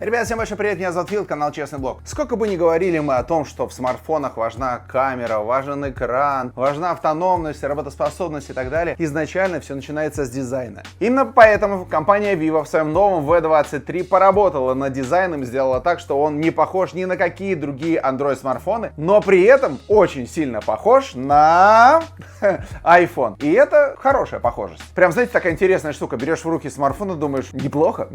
Ребят, всем большой привет, меня зовут Фил, канал Честный Блог. Сколько бы ни говорили мы о том, что в смартфонах важна камера, важен экран, важна автономность, работоспособность и так далее, изначально все начинается с дизайна. Именно поэтому компания Vivo в своем новом V23 поработала над дизайном и сделала так, что он не похож ни на какие другие Android смартфоны, но при этом очень сильно похож на iPhone. И это хорошая похожесть. Прям, знаете, такая интересная штука. Берешь в руки смартфон и думаешь, неплохо?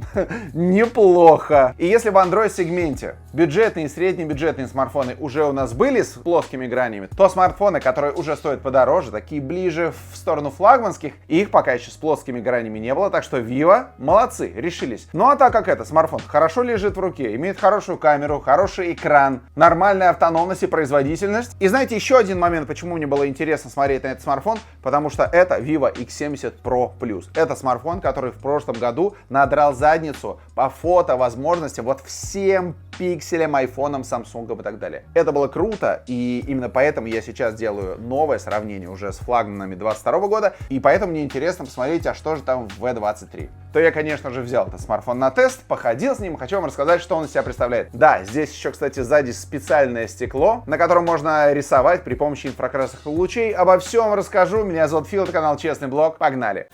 Неплохо. И если в Android-сегменте бюджетные и среднебюджетные смартфоны уже у нас были с плоскими гранями, то смартфоны, которые уже стоят подороже, такие ближе в сторону флагманских, их пока еще с плоскими гранями не было, так что Vivo молодцы, решились. Ну а так как это смартфон хорошо лежит в руке, имеет хорошую камеру, хороший экран, нормальная автономность и производительность. И знаете, еще один момент, почему мне было интересно смотреть на этот смартфон, потому что это Vivo X70 Pro Plus. Это смартфон, который в прошлом году надрал задницу по фото возможностям вот всем пикселям, айфонам, Samsung и так далее. Это было круто, и именно поэтому я сейчас делаю новое сравнение уже с флагманами 22 года, и поэтому мне интересно посмотреть, а что же там в V23. То я, конечно же, взял этот смартфон на тест, походил с ним, хочу вам рассказать, что он из себя представляет. Да, здесь еще, кстати, сзади специальное стекло, на котором можно рисовать при помощи инфракрасных лучей. Обо всем расскажу. Меня зовут Фил, это канал Честный Блог. Погнали!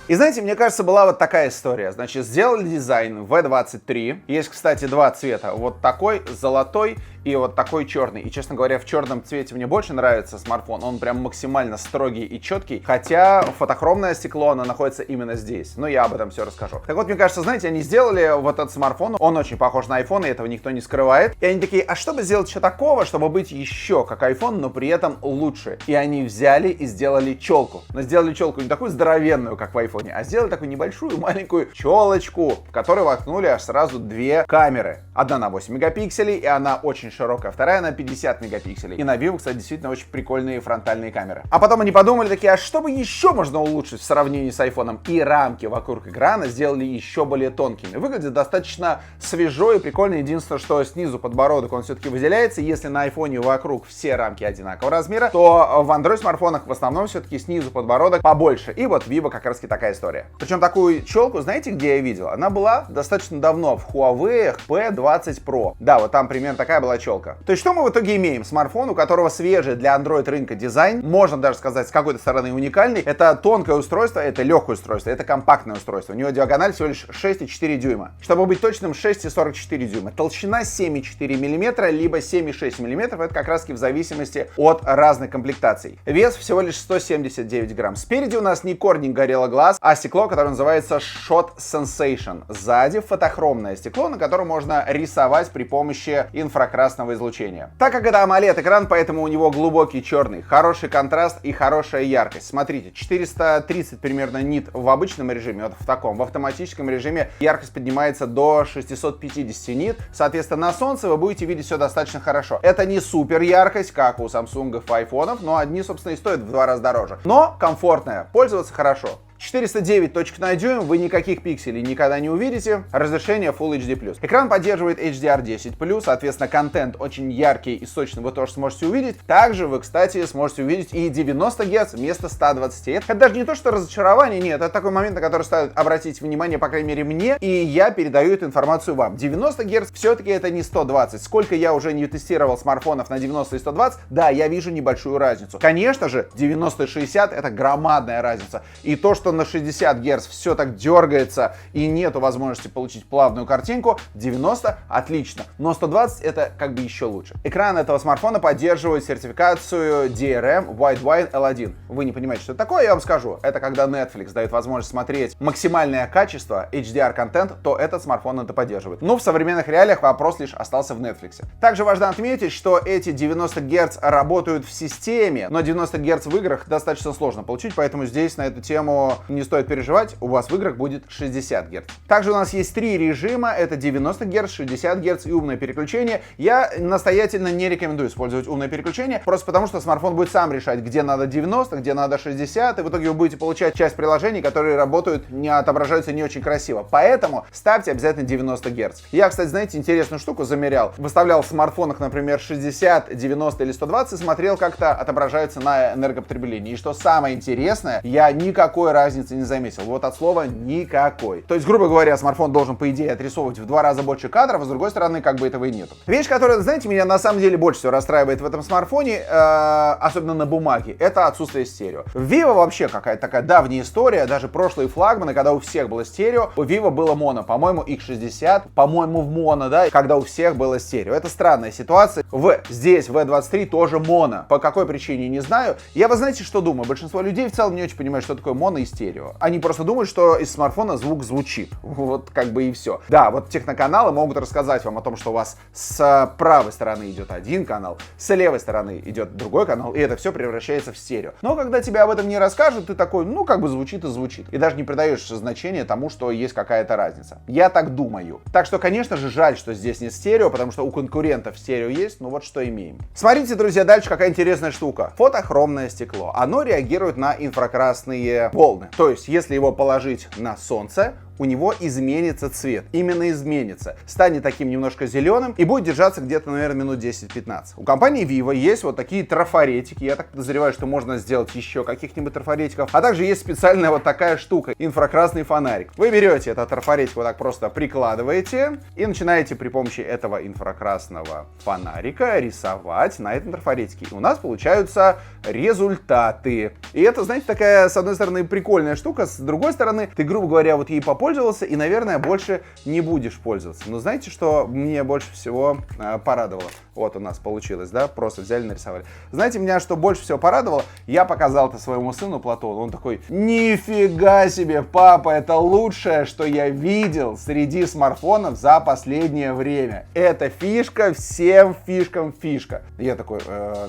И знаете, мне кажется, была вот такая история. Значит, сделали дизайн V23. Есть, кстати, два цвета. Вот такой золотой и вот такой черный. И, честно говоря, в черном цвете мне больше нравится смартфон. Он прям максимально строгий и четкий. Хотя фотохромное стекло, оно находится именно здесь. Но я об этом все расскажу. Так вот, мне кажется, знаете, они сделали вот этот смартфон. Он очень похож на iPhone, и этого никто не скрывает. И они такие, а что бы сделать еще такого, чтобы быть еще как iPhone, но при этом лучше? И они взяли и сделали челку. Но сделали челку не такую здоровенную, как в iPhone, а сделали такую небольшую маленькую челочку, в которой воткнули аж сразу две камеры. Одна на 8 мегапикселей, и она очень широкая, вторая на 50 мегапикселей. И на Vivo, кстати, действительно очень прикольные фронтальные камеры. А потом они подумали такие, а что бы еще можно улучшить в сравнении с iPhone? И рамки вокруг экрана сделали еще более тонкими. Выглядит достаточно свежо и прикольно. Единственное, что снизу подбородок, он все-таки выделяется. Если на iPhone вокруг все рамки одинакового размера, то в Android смартфонах в основном все-таки снизу подбородок побольше. И вот Vivo как раз таки такая история. Причем такую челку, знаете, где я видел? Она была достаточно давно в Huawei P20 Pro. Да, вот там примерно такая была челка. То есть что мы в итоге имеем? Смартфон, у которого свежий для Android рынка дизайн, можно даже сказать с какой-то стороны уникальный. Это тонкое устройство, это легкое устройство, это компактное устройство. У него диагональ всего лишь 6,4 дюйма. Чтобы быть точным, 6,44 дюйма. Толщина 7,4 мм, либо 7,6 мм. Это как раз таки в зависимости от разных комплектаций. Вес всего лишь 179 грамм. Спереди у нас не корник Gorilla Glass, а стекло, которое называется Shot Sensation. Сзади фотохромное стекло, на котором можно рисовать при помощи инфракрасного излучения. Так как это AMOLED экран, поэтому у него глубокий черный, хороший контраст и хорошая яркость. Смотрите, 430 примерно нит в обычном режиме, вот в таком. В автоматическом режиме яркость поднимается до 650 нит. Соответственно, на солнце вы будете видеть все достаточно хорошо. Это не супер яркость, как у Samsung и айфонов, но одни, собственно, и стоят в 2 раза дороже. Но комфортная, пользоваться хорошо. 409 точек на дюйм, вы никаких пикселей никогда не увидите. Разрешение Full HD+. Экран поддерживает HDR10+, соответственно, контент очень яркий и сочный вы тоже сможете увидеть. Также вы, кстати, сможете увидеть и 90 Гц вместо 120. Это даже не то, что разочарование, нет, это такой момент, на который стоит обратить внимание, по крайней мере, мне, и я передаю эту информацию вам. 90 Гц все-таки это не 120. Сколько я уже не тестировал смартфонов на 90 и 120, да, я вижу небольшую разницу. Конечно же, 90 и 60 это громадная разница. И то, что на 60 Гц все так дергается и нету возможности получить плавную картинку, 90 отлично, но 120 это как бы еще лучше. Экран этого смартфона поддерживает сертификацию DRM Widewine L1. Вы не понимаете, что это такое, я вам скажу. Это когда Netflix дает возможность смотреть максимальное качество HDR-контент, то этот смартфон это поддерживает. Но в современных реалиях вопрос лишь остался в Netflix. Также важно отметить, что эти 90 Гц работают в системе, но 90 Гц в играх достаточно сложно получить, поэтому здесь на эту тему не стоит переживать, у вас в играх будет 60 Гц. Также у нас есть 3 режима, это 90 Гц, 60 Гц и умное переключение. Я настоятельно не рекомендую использовать умное переключение, просто потому что смартфон будет сам решать, где надо 90, где надо 60, и в итоге вы будете получать часть приложений, которые работают, не отображаются не очень красиво. Поэтому ставьте обязательно 90 Гц. Я, кстати, знаете, интересную штуку замерял. Выставлял в смартфонах, например, 60, 90 или 120, и смотрел, как-то отображается на энергопотреблении. И что самое интересное, я никакой разницы не заметил. Вот от слова никакой. То есть, грубо говоря, смартфон должен, по идее, отрисовывать в 2 раза больше кадров, а с другой стороны, как бы этого и нету. Вещь, которая, знаете, меня на самом деле больше всего расстраивает в этом смартфоне, особенно на бумаге, это отсутствие стерео. В Vivo вообще какая-то такая давняя история, даже прошлые флагманы, когда у всех было стерео, у Vivo было моно, по-моему, X60, по-моему, в моно, да, когда у всех было стерео. Это странная ситуация. Здесь, в V23 тоже моно. По какой причине, не знаю. Я, вы знаете, что думаю? Большинство людей в целом не очень понимают, что такое моно и стерео. Они просто думают, что из смартфона звук звучит. Вот как бы и все. Да, вот техноканалы могут рассказать вам о том, что у вас с правой стороны идет один канал, с левой стороны идет другой канал, и это все превращается в стерео. Но когда тебе об этом не расскажут, ты такой, ну, как бы звучит и звучит. И даже не придаешь значения тому, что есть какая-то разница. Я так думаю. Так что, конечно же, жаль, что здесь нет стерео, потому что у конкурентов стерео есть, но вот что имеем. Смотрите, друзья, дальше какая интересная штука. Фотохромное стекло. Оно реагирует на инфракрасные волны. То есть, если его положить на солнце, у него изменится цвет. Именно изменится. Станет таким немножко зеленым и будет держаться где-то, наверное, минут 10-15. У компании Vivo есть вот такие трафаретики. Я так подозреваю, что можно сделать еще каких-нибудь трафаретиков. А также есть специальная вот такая штука. Инфракрасный фонарик. Вы берете этот трафаретик, вот так просто прикладываете и начинаете при помощи этого инфракрасного фонарика рисовать на этом трафаретике. И у нас получаются результаты. И это, знаете, такая, с одной стороны, прикольная штука. С другой стороны, ты, грубо говоря, вот ей попользовался и, наверное, больше не будешь пользоваться. Но знаете, что мне больше всего порадовало? Вот у нас получилось, да? Просто взяли, нарисовали. Знаете, меня что больше всего порадовало? Я показал это своему сыну Платону. Он такой, нифига себе, папа, это лучшее, что я видел среди смартфонов за последнее время. Это фишка, всем фишкам фишка. Я такой,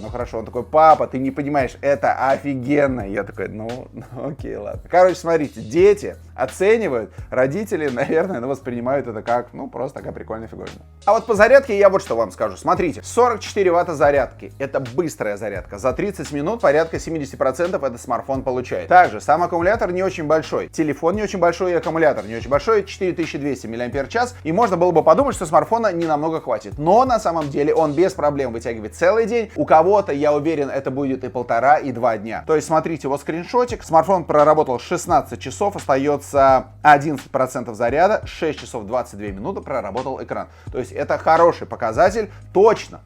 ну хорошо. Он такой, папа, ты не понимаешь, это офигенно. Я такой, ну окей, ладно. Короче, смотрите, дети оценивают, родители, наверное, воспринимают это как, ну, просто такая прикольная фигурина. А вот по зарядке я вот что вам скажу. Смотрите, 44 ватта зарядки. Это быстрая зарядка. За 30 минут порядка 70% этот смартфон получает. Также сам аккумулятор не очень большой. Телефон не очень большой и аккумулятор не очень большой. 4200 мАч. И можно было бы подумать, что смартфона не намного хватит. Но на самом деле он без проблем вытягивает целый день. У кого-то, я уверен, это будет и 1,5, и 2 дня. То есть, смотрите, вот скриншотик. Смартфон проработал 16 часов, остается 11% заряда, 6 часов 22 минуты проработал экран. То есть это хороший показатель. Точно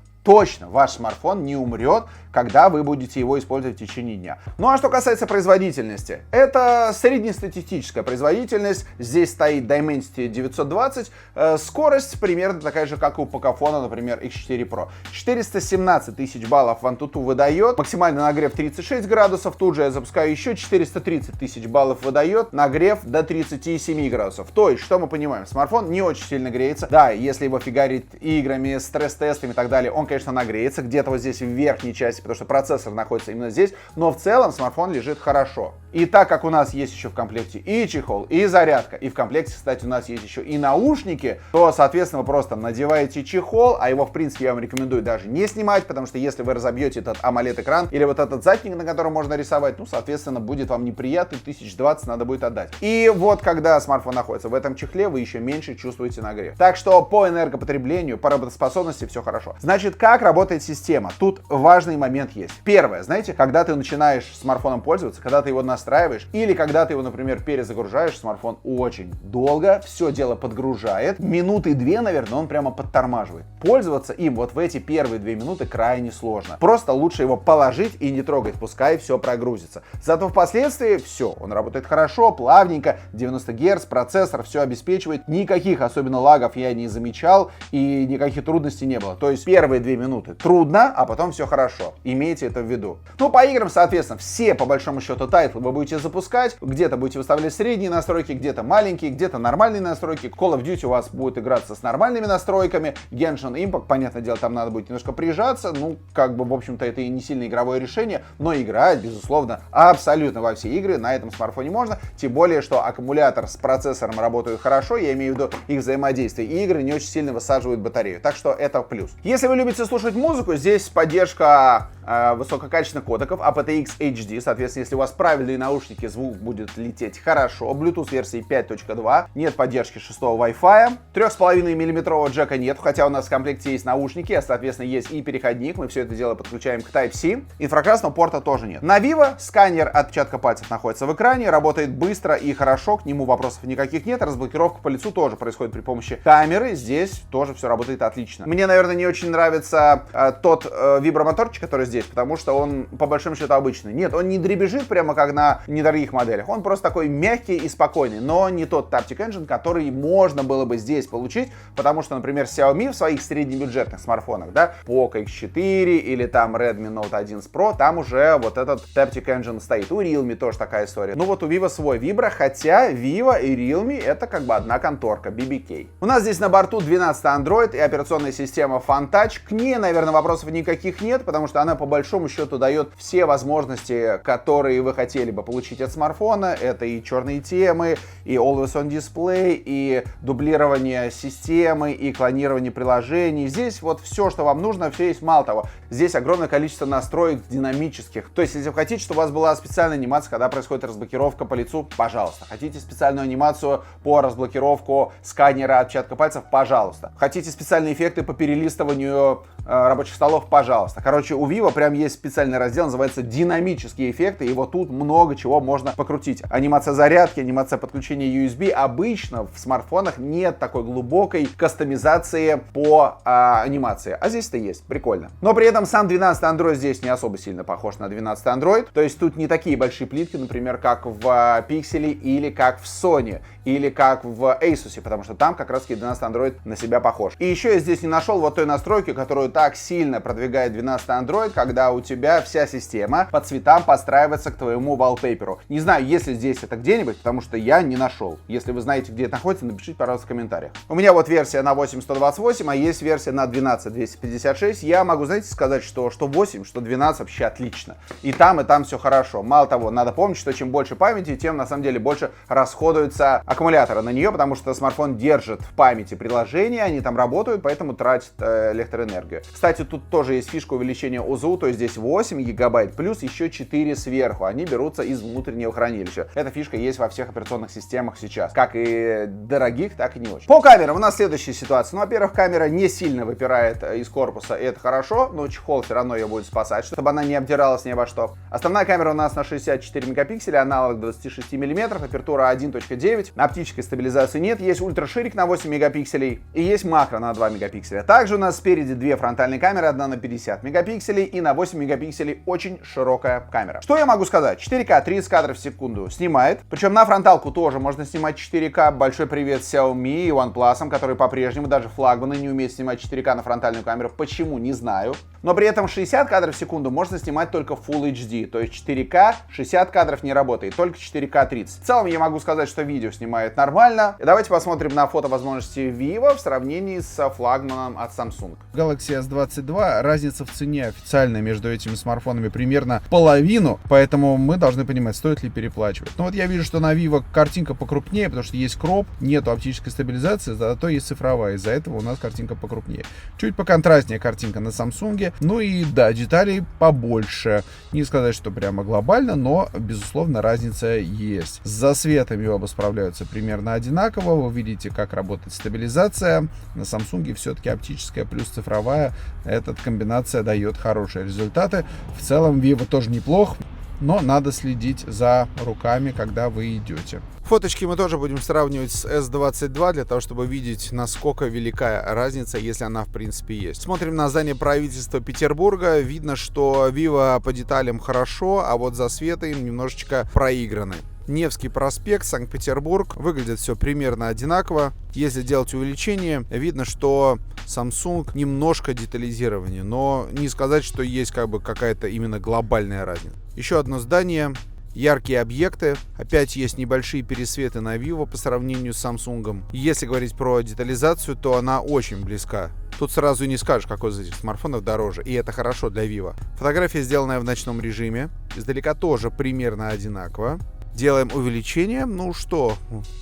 ваш смартфон не умрет, когда вы будете его использовать в течение дня. Ну а что касается производительности, это среднестатистическая производительность. Здесь стоит Dimensity 920, скорость примерно такая же, как у Pocophone, например, X4 Pro. 417 тысяч баллов в AnTuTu выдает, максимальный нагрев 36 градусов, тут же я запускаю еще 430 тысяч баллов выдает, нагрев до 37 градусов. То есть, что мы понимаем, смартфон не очень сильно греется. Да, если его фигарить играми, стресс-тестами и так далее, он, конечно, нагреется где-то вот здесь в верхней части, потому что процессор находится именно здесь, но в целом смартфон лежит хорошо. И так как у нас есть еще в комплекте и чехол, и зарядка, и в комплекте, кстати, у нас есть еще и наушники, то, соответственно, вы просто надеваете чехол, а его, в принципе, я вам рекомендую даже не снимать, потому что если вы разобьете этот AMOLED-экран или вот этот задник, на котором можно рисовать, ну, соответственно, будет вам неприятно, 1020 надо будет отдать. И вот, когда смартфон находится в этом чехле, вы еще меньше чувствуете нагрев. Так что по энергопотреблению, по работоспособности все хорошо. Значит, как работает система? Тут важный момент есть. Первое, знаете, когда ты начинаешь смартфоном пользоваться, когда ты его настраиваешь, или когда ты его, например, перезагружаешь, смартфон очень долго все дело подгружает. Минуты 2, наверное, он прямо подтормаживает. Пользоваться им вот в эти первые 2 минуты крайне сложно. Просто лучше его положить и не трогать, пускай все прогрузится. Зато впоследствии все, он работает хорошо, плавненько, 90 Гц, процессор все обеспечивает. Никаких особенно лагов я не замечал и никаких трудностей не было. То есть первые 2 2 минуты. Трудно, а потом все хорошо. Имейте это в виду. Ну, по играм, соответственно, все, по большому счету, тайтлы вы будете запускать. Где-то будете выставлять средние настройки, где-то маленькие, где-то нормальные настройки. Call of Duty у вас будет играться с нормальными настройками. Genshin Impact, понятное дело, там надо будет немножко прижаться. Ну, как бы, в общем-то, это и не сильно игровое решение, но играть, безусловно, абсолютно во все игры на этом смартфоне можно. Тем более, что аккумулятор с процессором работают хорошо, я имею в виду их взаимодействие. И игры не очень сильно высаживают батарею. Так что это плюс. Если вы любите слушать музыку, здесь поддержка высококачественных кодеков aptX HD. Соответственно, если у вас правильные наушники, звук будет лететь хорошо. Bluetooth версии 5.2. Нет поддержки 6-го Wi-Fi. 3,5 мм джека нет, хотя у нас в комплекте есть наушники, а соответственно есть и переходник. Мы все это дело подключаем к Type-C. Инфракрасного порта тоже нет. На Vivo сканер отпечатка пальцев находится в экране, работает быстро и хорошо, к нему вопросов никаких нет. Разблокировка по лицу тоже происходит при помощи камеры. Здесь тоже все работает отлично. Мне, наверное, не очень нравится тот вибромоторчик, который здесь, потому что он по большому счету обычный. Нет, он не дребезжит прямо как на недорогих моделях. Он просто такой мягкий и спокойный, но не тот Taptic Engine, который можно было бы здесь получить, потому что, например, Xiaomi в своих среднебюджетных смартфонах, да, Poco X4 или там Redmi Note 11 Pro, там уже вот этот Taptic Engine стоит. У Realme тоже такая история. Ну вот у Vivo свой Vibro, хотя Vivo и Realme это как бы одна конторка, BBK. У нас здесь на борту 12 Android и операционная система FunTouch. К ней, наверное, вопросов никаких нет, потому что она по большому счету дает все возможности, которые вы хотели бы получить от смартфона. Это и черные темы, и Always On Display, и дублирование системы, и клонирование приложений. Здесь вот все, что вам нужно, все есть. Мало того, здесь огромное количество настроек динамических. То есть, если вы хотите, чтобы у вас была специальная анимация, когда происходит разблокировка по лицу, пожалуйста. Хотите специальную анимацию по разблокировку сканера отпечатка пальцев, пожалуйста. Хотите специальные эффекты по перелистыванию рабочих столов, пожалуйста. Короче, у Vivo прям есть специальный раздел, называется динамические эффекты, и вот тут много чего можно покрутить. Анимация зарядки, анимация подключения USB. Обычно в смартфонах нет такой глубокой кастомизации по анимации, а здесь-то есть, прикольно. Но при этом сам 12 Android здесь не особо сильно похож на 12 Android, то есть тут не такие большие плитки, например, как в Pixel или как в Sony, или как в Asus, потому что там как раз 12 Android на себя похож. И еще я здесь не нашел вот той настройки, которую так сильно продвигает 12 Android, когда у тебя вся система по цветам подстраивается к твоему wallpaper. Не знаю, есть ли здесь это где-нибудь, потому что я не нашел. Если вы знаете, где это находится, напишите, пожалуйста, в комментариях. У меня вот версия на 8128, а есть версия на 12256. Я могу, знаете, сказать, что 8, что 12 вообще отлично. И там все хорошо. Мало того, надо помнить, что чем больше памяти, тем на самом деле больше расходуется аккумулятора на нее, потому что смартфон держит в памяти приложения, они там работают, поэтому тратит электроэнергию. Кстати, тут тоже есть фишка увеличения ОЗУ, то есть здесь 8 гигабайт плюс еще 4 сверху. Они берутся из внутреннего хранилища. Эта фишка есть во всех операционных системах сейчас, как и дорогих, так и не очень. По камерам у нас следующая ситуация. Ну, во-первых, камера не сильно выпирает из корпуса, и это хорошо, но чехол все равно ее будет спасать, чтобы она не обдиралась ни обо что. Основная камера у нас на 64 мегапикселя, аналог 26 мм, апертура 1.9. Оптической стабилизации нет, есть ультраширик на 8 мегапикселей и есть макро на 2 мегапикселя. Также у нас спереди две фронтальные камеры, одна на 50 мегапикселей и на 8 мегапикселей очень широкая камера. Что я могу сказать? 4К 30 кадров в секунду снимает, причем на фронталку тоже можно снимать 4К. Большой привет Xiaomi и OnePlus, которые по-прежнему, даже флагманы, не умеют снимать 4К на фронтальную камеру. Почему? Не знаю. Но при этом 60 кадров в секунду можно снимать только Full HD, то есть 4К 60 кадров не работает, только 4К 30. В целом я могу сказать, что видео снимает нормально. И давайте посмотрим на фотовозможности Vivo в сравнении с флагманом от Samsung. Galaxy S22, разница в цене официально между этими смартфонами примерно половину, поэтому мы должны понимать, стоит ли переплачивать. Но вот я вижу, что на Vivo картинка покрупнее, потому что есть кроп, нету оптической стабилизации, зато есть цифровая, из-за этого у нас картинка покрупнее. Чуть поконтрастнее картинка на Samsung, ну и да, деталей побольше. Не сказать, что прямо глобально, но безусловно разница есть. С засветами оба справляются примерно одинаково, вы видите, как работает стабилизация. На Samsung все-таки оптическая плюс цифровая, эта комбинация дает хорошие результаты. В целом Vivo тоже неплох, но надо следить за руками, когда вы идете. Фоточки мы тоже будем сравнивать с S22 для того, чтобы видеть, насколько велика разница, если она в принципе есть. Смотрим на здание правительства Петербурга. Видно, что Vivo по деталям хорошо, а вот засветы им немножечко проиграны. Невский проспект, Санкт-Петербург. Выглядит все примерно одинаково. Если делать увеличение, видно, что Samsung немножко детализирование, но не сказать, что есть как бы какая-то именно глобальная разница. Еще одно здание. Яркие объекты. Опять есть небольшие пересветы на Vivo по сравнению с Samsung. Если говорить про детализацию, то она очень близка. Тут сразу и не скажешь, какой из этих смартфонов дороже. И это хорошо для Vivo. Фотография, сделанная в ночном режиме. Издалека тоже примерно одинаково. Делаем увеличение. Ну что,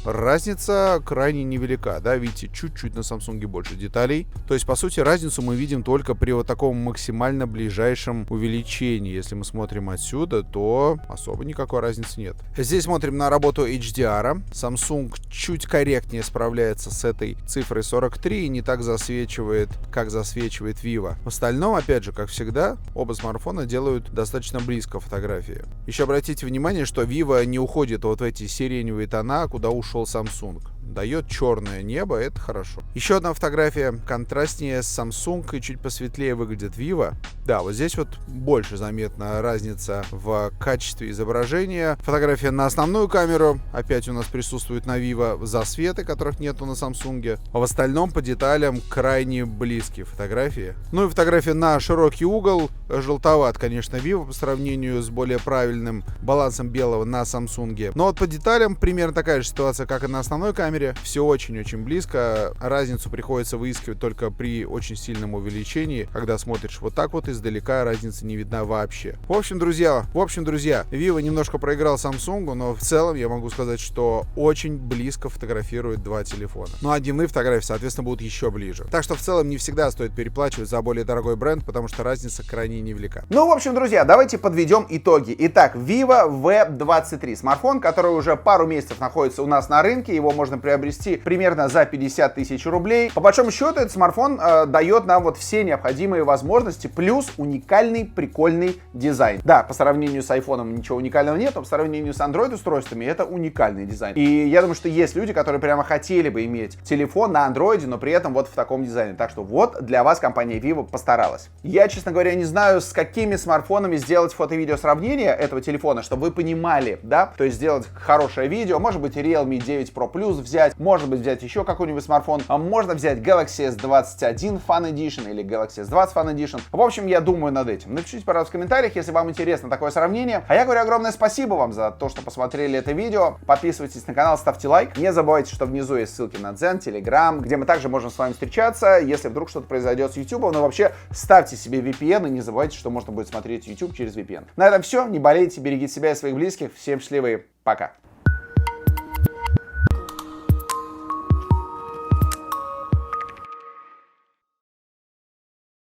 разница крайне невелика, да, видите, чуть-чуть на Samsung больше деталей. То есть, по сути, разницу мы видим только при вот таком максимально ближайшем увеличении. Если мы смотрим отсюда, то особо никакой разницы нет. Здесь смотрим на работу HDR. Samsung чуть корректнее справляется с этой цифрой 43 и не так засвечивает, как засвечивает Vivo. В остальном, опять же, как всегда, оба смартфона делают достаточно близко фотографии. Еще обратите внимание, что Vivo не уходит вот в эти сиреневые тона, куда ушел Samsung. Дает черное небо, это хорошо. Еще одна фотография контрастнее с Samsung и чуть посветлее выглядит Vivo. Да, вот здесь вот больше заметна разница в качестве изображения. Фотография на основную камеру. Опять у нас присутствует на Vivo засветы, которых нету на Samsung. А в остальном по деталям крайне близкие фотографии. Ну и фотография на широкий угол. Желтоват, конечно, Vivo по сравнению с более правильным балансом белого на Samsung. Но вот по деталям примерно такая же ситуация, как и на основной камере. Все очень-очень близко. Разницу приходится выискивать только при очень сильном увеличении. Когда смотришь вот так вот издалека, разницы не видна вообще. В общем, друзья, Vivo немножко проиграл Samsung, но в целом я могу сказать, что очень близко фотографируют два телефона. Ну а дневные фотографии, соответственно, будут еще ближе. Так что в целом не всегда стоит переплачивать за более дорогой бренд, потому что разница крайне невелика. Ну, в общем, друзья, давайте подведем итоги. Итак, Vivo V23. Смартфон, который уже пару месяцев находится у нас на рынке. Его можно приобрести примерно за 50 тысяч рублей. По большому счету, этот смартфон дает нам вот все необходимые возможности, плюс уникальный, прикольный дизайн. Да, по сравнению с iPhone ничего уникального нет, но по сравнению с Android устройствами это уникальный дизайн. И я думаю, что есть люди, которые прямо хотели бы иметь телефон на Android, но при этом вот в таком дизайне. Так что вот для вас компания Vivo постаралась. Я, честно говоря, не знаю, с какими смартфонами сделать фото-видео сравнение этого телефона, чтобы вы понимали, да, то есть сделать хорошее видео, может быть Realme 9 Pro Plus взять, может быть взять еще какой-нибудь смартфон, а можно взять Galaxy S21 Fan Edition или Galaxy S20 Fan Edition. В общем, я думаю над этим. Напишите, пожалуйста, в комментариях, если вам интересно такое сравнение. А я говорю огромное спасибо вам за то, что посмотрели это видео. Подписывайтесь на канал, ставьте лайк. Не забывайте, что внизу есть ссылки на Дзен, Telegram, где мы также можем с вами встречаться, если вдруг что-то произойдет с YouTube. Но вообще, ставьте себе VPN и не забывайте, что можно будет смотреть YouTube через VPN. На этом все. Не болейте, берегите себя и своих близких. Всем счастливы. Пока.